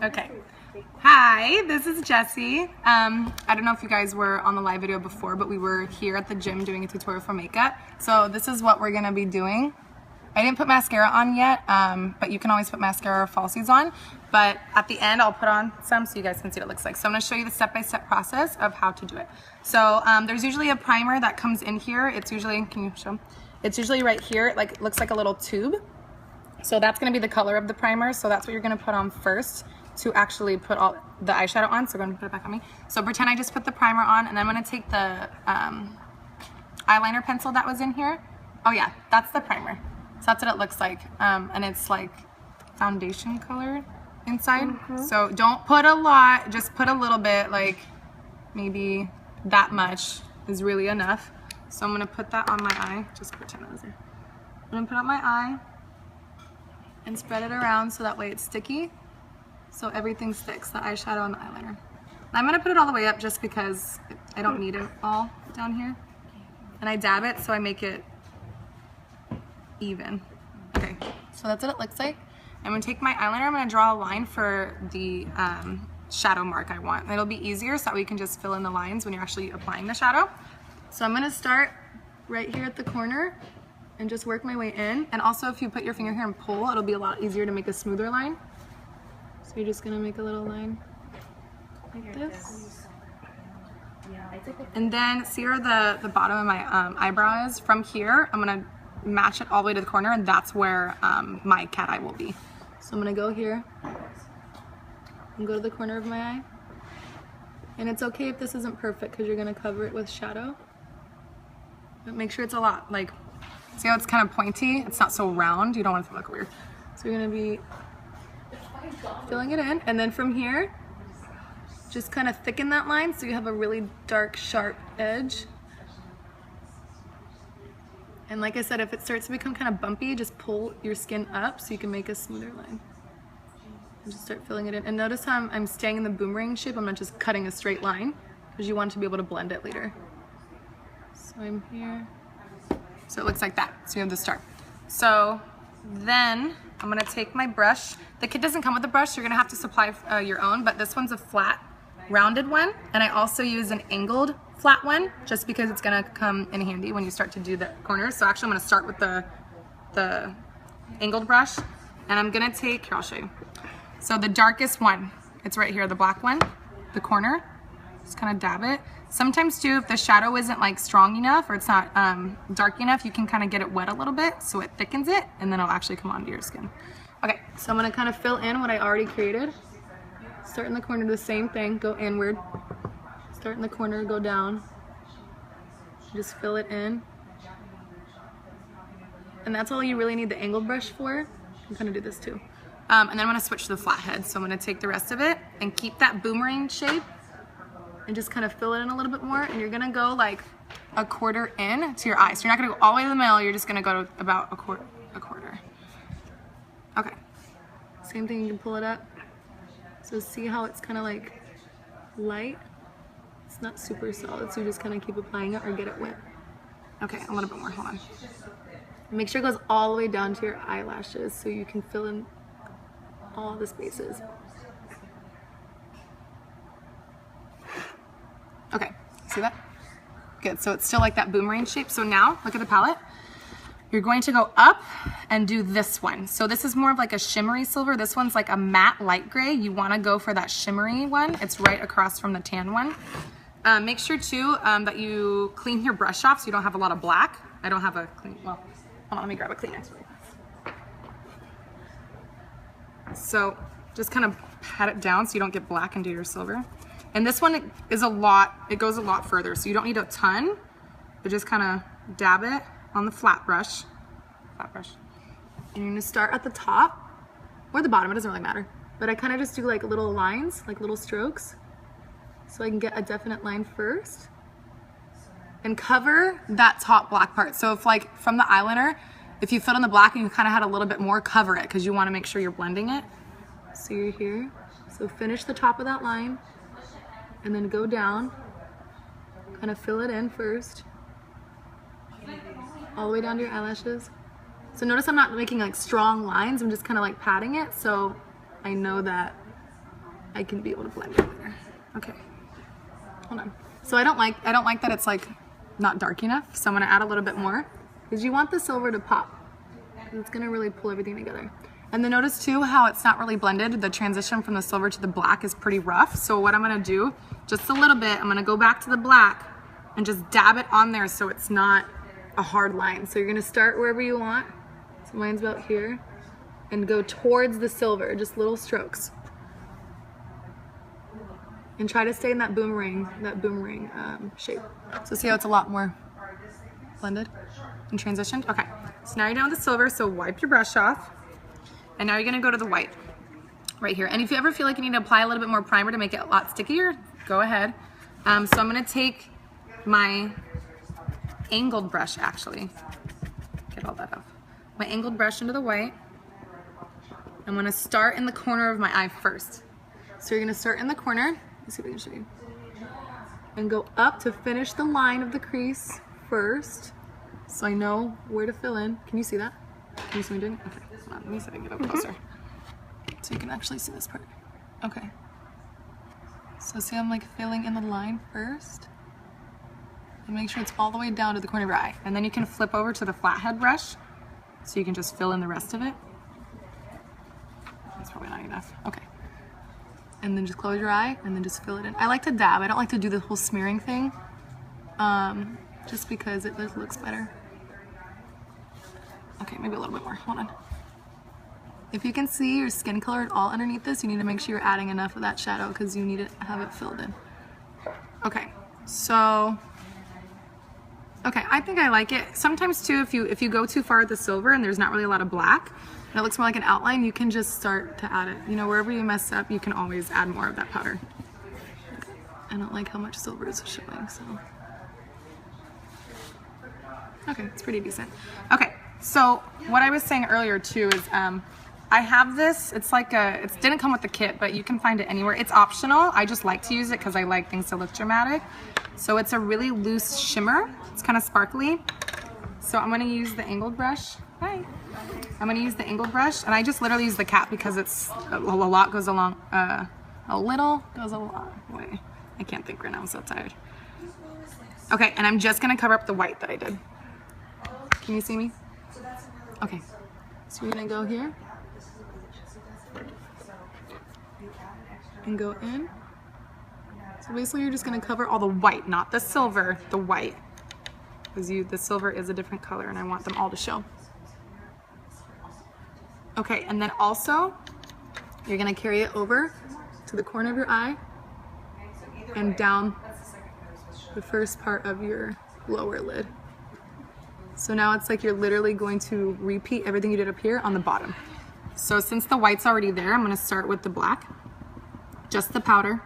Okay. Hi, this is Jessie. I don't know if you guys were on the live video before, but we were here at the gym doing a tutorial for makeup. So this is what we're gonna be doing. I didn't put mascara on yet, but you can always put mascara or falsies on. But at the end, I'll put on some so you guys can see what it looks like. So I'm gonna show you the step-by-step process of how to do it. So there's usually a primer that comes in here. It's usually, can you show? It's usually right here. It looks like a little tube. So that's gonna be the color of the primer. So that's what you're gonna put on first to actually put all the eyeshadow on. So I'm gonna put it back on me. So pretend I just put the primer on, and then I'm gonna take the eyeliner pencil that was in here. Oh yeah, that's the primer. So that's what it looks like. And it's like foundation color inside. So don't put a lot, just put a little bit, like maybe that much is really enough. So I'm gonna put that on my eye, just pretend it was there. I'm gonna put it on my eye and spread it around so that way it's sticky. So everything sticks, the eyeshadow and the eyeliner. I'm gonna put it all the way up just because I don't need it all down here. And I dab it so I make it even. Okay, so that's what it looks like. I'm gonna take my eyeliner, I'm gonna draw a line for the shadow mark I want. It'll be easier so that we can just fill in the lines when you're actually applying the shadow. So I'm gonna start right here at the corner and just work my way in. And also if you put your finger here and pull, it'll be a lot easier to make a smoother line. So you're just gonna make a little line like this. And then see where the bottom of my eyebrow is? From here, I'm gonna match it all the way to the corner, and that's where my cat eye will be. So I'm gonna go here and go to the corner of my eye. And it's okay if this isn't perfect because you're gonna cover it with shadow. But make sure it's a lot, like, see how it's kind of pointy? It's not so round, you don't want it to look weird. So you're gonna be filling it in, and then from here, just kind of thicken that line so you have a really dark, sharp edge. And like I said, if it starts to become kind of bumpy, just pull your skin up so you can make a smoother line. And just start filling it in. And notice how I'm staying in the boomerang shape. I'm not just cutting a straight line because you want to be able to blend it later. So I'm here. So it looks like that. So you have the start. So then I'm gonna take my brush. The kit doesn't come with a brush, you're gonna have to supply your own, but this one's a flat, rounded one. And I also use an angled flat one just because it's gonna come in handy when you start to do the corners. So actually I'm gonna start with the angled brush, and I'm gonna take, here I'll show you. So the darkest one, it's right here, the black one, the corner, just kind of dab it. Sometimes too, if the shadow isn't like strong enough or it's not dark enough, you can kind of get it wet a little bit so it thickens it, and then it'll actually come onto your skin. Okay, so I'm gonna kind of fill in what I already created. Start in the corner, do the same thing, go inward. Start in the corner, go down. Just fill it in. And that's all you really need the angled brush for. You can kind of do this too. And then I'm gonna switch to the flat head. So I'm gonna take the rest of it and keep that boomerang shape and just kind of fill it in a little bit more. And you're gonna go like a quarter in to your eye. So you're not gonna go all the way to the middle, you're just gonna go to about a quarter. Okay, same thing, you can pull it up. So see how it's kind of like light? It's not super solid, so you just kind of keep applying it or get it wet. Okay, a little bit more, hold on. Make sure it goes all the way down to your eyelashes so you can fill in all the spaces. Okay, see that? Good, so it's still like that boomerang shape. So now, look at the palette. You're going to go up and do this one. So this is more of like a shimmery silver. This one's like a matte light gray. You wanna go for that shimmery one. It's right across from the tan one. Make sure too that you clean your brush off so you don't have a lot of black. I don't have a clean, well, hold on, let me grab a Kleenex. So just kind of pat it down so you don't get black into your silver. And this one is a lot, it goes a lot further. So you don't need a ton, but just kind of dab it on the flat brush. And you're gonna start at the top or the bottom, it doesn't really matter. But I kind of just do like little lines, like little strokes, so I can get a definite line first. And cover that top black part. So if like from the eyeliner, if you filled in the black and you kind of had a little bit more, cover it because you want to make sure you're blending it. So you're here. So finish the top of that line and then go down, kind of fill it in first, all the way down to your eyelashes. So notice I'm not making like strong lines, I'm just kind of like patting it so I know that I can be able to blend it there. Okay, hold on. So I don't like that it's like not dark enough, so I'm gonna add a little bit more because you want the silver to pop. It's gonna really pull everything together. And then notice too how it's not really blended. The transition from the silver to the black is pretty rough. So what I'm gonna do, just a little bit, I'm gonna go back to the black and just dab it on there so it's not a hard line. So you're gonna start wherever you want. So mine's about here. And go towards the silver, just little strokes. And try to stay in that boomerang shape. So see how it's a lot more blended and transitioned? Okay, so now you're done with the silver, so wipe your brush off. And now you're gonna go to the white right here. And if you ever feel like you need to apply a little bit more primer to make it a lot stickier, go ahead. So I'm gonna take my angled brush, actually. Get all that off. My angled brush into the white. I'm gonna start in the corner of my eye first. So you're gonna start in the corner. Let's see if I can show you. And go up to finish the line of the crease first. So I know where to fill in. Can you see that? Can you see me doing it? Okay, hold on, let me see if I can get up closer. So you can actually see this part. Okay. So see I'm like filling in the line first. And make sure it's all the way down to the corner of your eye. And then you can flip over to the flathead brush. So you can just fill in the rest of it. That's probably not enough. Okay. And then just close your eye and then just fill it in. I like to dab. I don't like to do the whole smearing thing. Just because it looks better. Okay, maybe a little bit more. Hold on. If you can see your skin color at all underneath this, you need to make sure you're adding enough of that shadow because you need to have it filled in. Okay, so okay, I think I like it. Sometimes too, if you go too far with the silver and there's not really a lot of black, and it looks more like an outline, you can just start to add it. You know, wherever you mess up, you can always add more of that powder. I don't like how much silver is showing, so. Okay, it's pretty decent. Okay, so what I was saying earlier too is I have this, it's like it didn't come with the kit, but you can find it anywhere. It's optional. I just like to use it because I like things to look dramatic. So it's a really loose shimmer. It's kind of sparkly. So I'm gonna use the angled brush. Hi. I'm gonna use the angled brush, and I just literally use the cap because it's a lot goes along, a little goes a long way. I can't think right now, I'm so tired. Okay, and I'm just gonna cover up the white that I did. Can you see me? Okay, so we're gonna go here and go in. So basically you're just gonna cover all the white, not the silver, the white. Because the silver is a different color and I want them all to show. Okay, and then also, you're gonna carry it over to the corner of your eye and down the first part of your lower lid. So now it's like you're literally going to repeat everything you did up here on the bottom. So since the white's already there, I'm gonna start with the black, just the powder.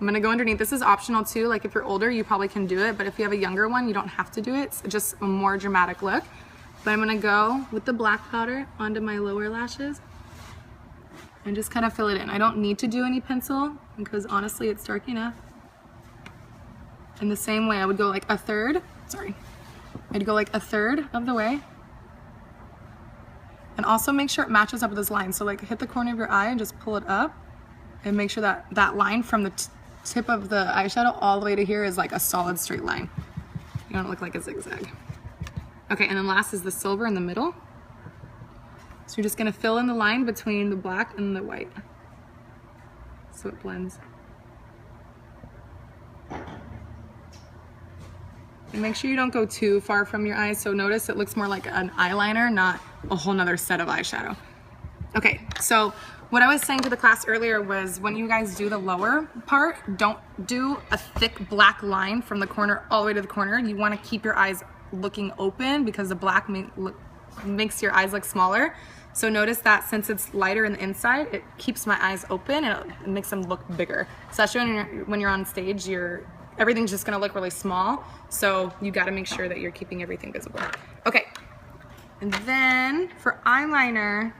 I'm gonna go underneath. This is optional too, like if you're older, you probably can do it, but if you have a younger one, you don't have to do it. It's just a more dramatic look. But I'm gonna go with the black powder onto my lower lashes and just kind of fill it in. I don't need to do any pencil because honestly, it's dark enough. In the same way, I would go like a third, I'd go like a third of the way. And also make sure it matches up with this line. So like hit the corner of your eye and just pull it up and make sure that that line from the tip of the eyeshadow all the way to here is like a solid straight line. You don't look like a zigzag. Okay, and then last is the silver in the middle. So you're just gonna fill in the line between the black and the white so it blends. And make sure you don't go too far from your eyes. So notice it looks more like an eyeliner, not a whole nother set of eyeshadow. Okay, so what I was saying to the class earlier was when you guys do the lower part, don't do a thick black line from the corner all the way to the corner. You wanna keep your eyes looking open because the black makes your eyes look smaller. So notice that since it's lighter in the inside, it keeps my eyes open and it makes them look bigger. Especially when you're on stage, everything's just gonna look really small. So you gotta make sure that you're keeping everything visible. Okay, and then for eyeliner,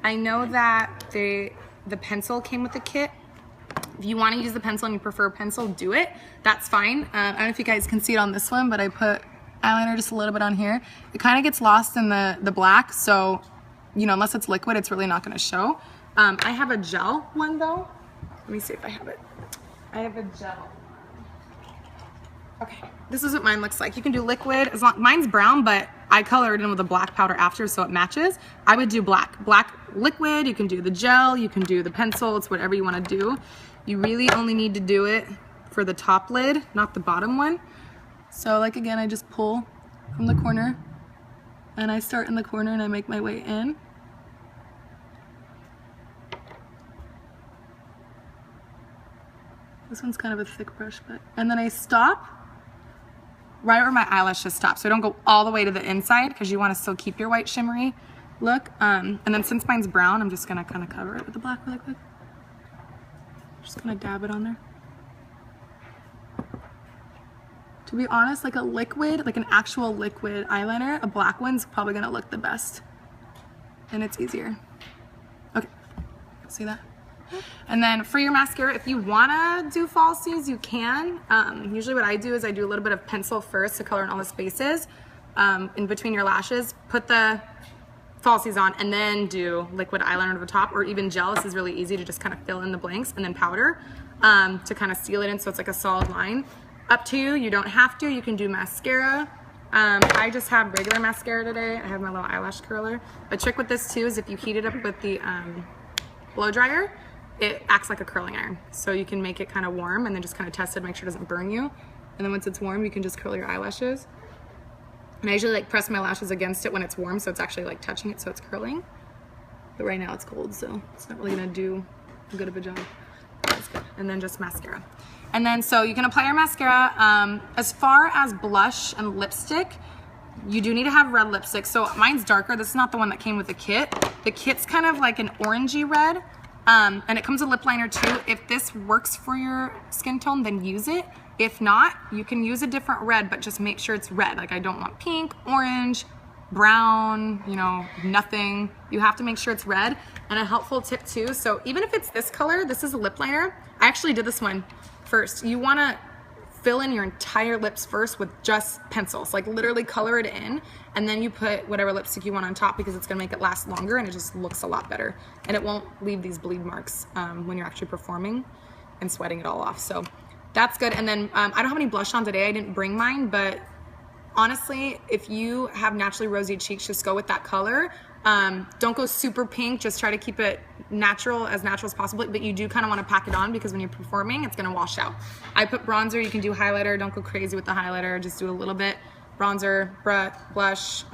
I know that the pencil came with the kit. If you wanna use the pencil and you prefer a pencil, do it. That's fine. I don't know if you guys can see it on this one, but I put eyeliner just a little bit on here. It kind of gets lost in the black, so you know, unless it's liquid, it's really not gonna show. I have a gel one though. Let me see if I have it. I have a gel. Okay, this is what mine looks like. You can do liquid, as long, mine's brown, but I colored in with a black powder after so it matches. I would do black liquid, you can do the gel, you can do the pencil, it's whatever you wanna do. You really only need to do it for the top lid, not the bottom one. So like again, I just pull from the corner and I start in the corner and I make my way in. This one's kind of a thick brush, and then I stop right where my eyelashes stop. So I don't go all the way to the inside because you want to still keep your white shimmery look. And then since mine's brown, I'm just gonna kind of cover it with the black really quick. Just gonna dab it on there. To be honest, like a liquid, like an actual liquid eyeliner, a black one's probably gonna look the best. And it's easier. Okay, see that? And then for your mascara, if you wanna do falsies, you can. Usually what I do is I do a little bit of pencil first to color in all the spaces in between your lashes. Put the falsies on and then do liquid eyeliner over the top, or even gel. This is really easy to just kind of fill in the blanks, and then powder to kind of seal it in so it's like a solid line. Up to you, you don't have to. You can do mascara. I just have regular mascara today. I have my little eyelash curler. A trick with this too is if you heat it up with the blow dryer, it acts like a curling iron. So you can make it kind of warm and then just kind of test it, make sure it doesn't burn you. And then once it's warm, you can just curl your eyelashes. And I usually like press my lashes against it when it's warm, so it's actually like touching it, so it's curling. But right now it's cold, so it's not really gonna do a good of a job. That's good. And then just mascara. And then so you can apply your mascara. As far as blush and lipstick, you do need to have red lipstick. So mine's darker. This is not the one that came with the kit. The kit's kind of like an orangey red. And it comes with lip liner too. If this works for your skin tone, then use it. If not, you can use a different red, but just make sure it's red. Like I don't want pink, orange, brown, you know, nothing. You have to make sure it's red. And a helpful tip too, so even if it's this color, this is a lip liner. I actually did this one first. You wanna fill in your entire lips first with just pencils, like literally color it in, and then you put whatever lipstick you want on top because it's gonna make it last longer and it just looks a lot better. And it won't leave these bleed marks when you're actually performing and sweating it all off. So that's good. And then I don't have any blush on today. I didn't bring mine, but honestly, if you have naturally rosy cheeks, just go with that color. Don't go super pink, just try to keep it natural as possible, but you do kind of want to pack it on because when you're performing, it's going to wash out. I put bronzer, you can do highlighter, don't go crazy with the highlighter, just do a little bit. Bronzer, blush,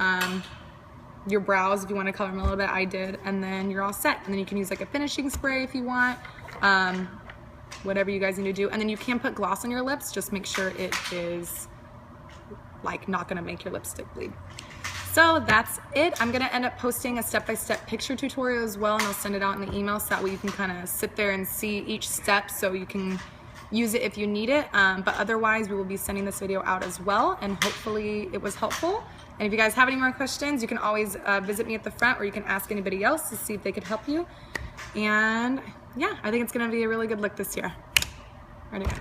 your brows if you want to color them a little bit, I did, and then you're all set. And then you can use like a finishing spray if you want, whatever you guys need to do. And then you can put gloss on your lips, just make sure it is like not going to make your lipstick bleed. So that's it. I'm gonna end up posting a step-by-step picture tutorial as well, and I'll send it out in the email so that way you can kind of sit there and see each step so you can use it if you need it. But otherwise, we will be sending this video out as well, and hopefully it was helpful. And if you guys have any more questions, you can always visit me at the front, or you can ask anybody else to see if they could help you. And yeah, I think it's gonna be a really good look this year. Ready?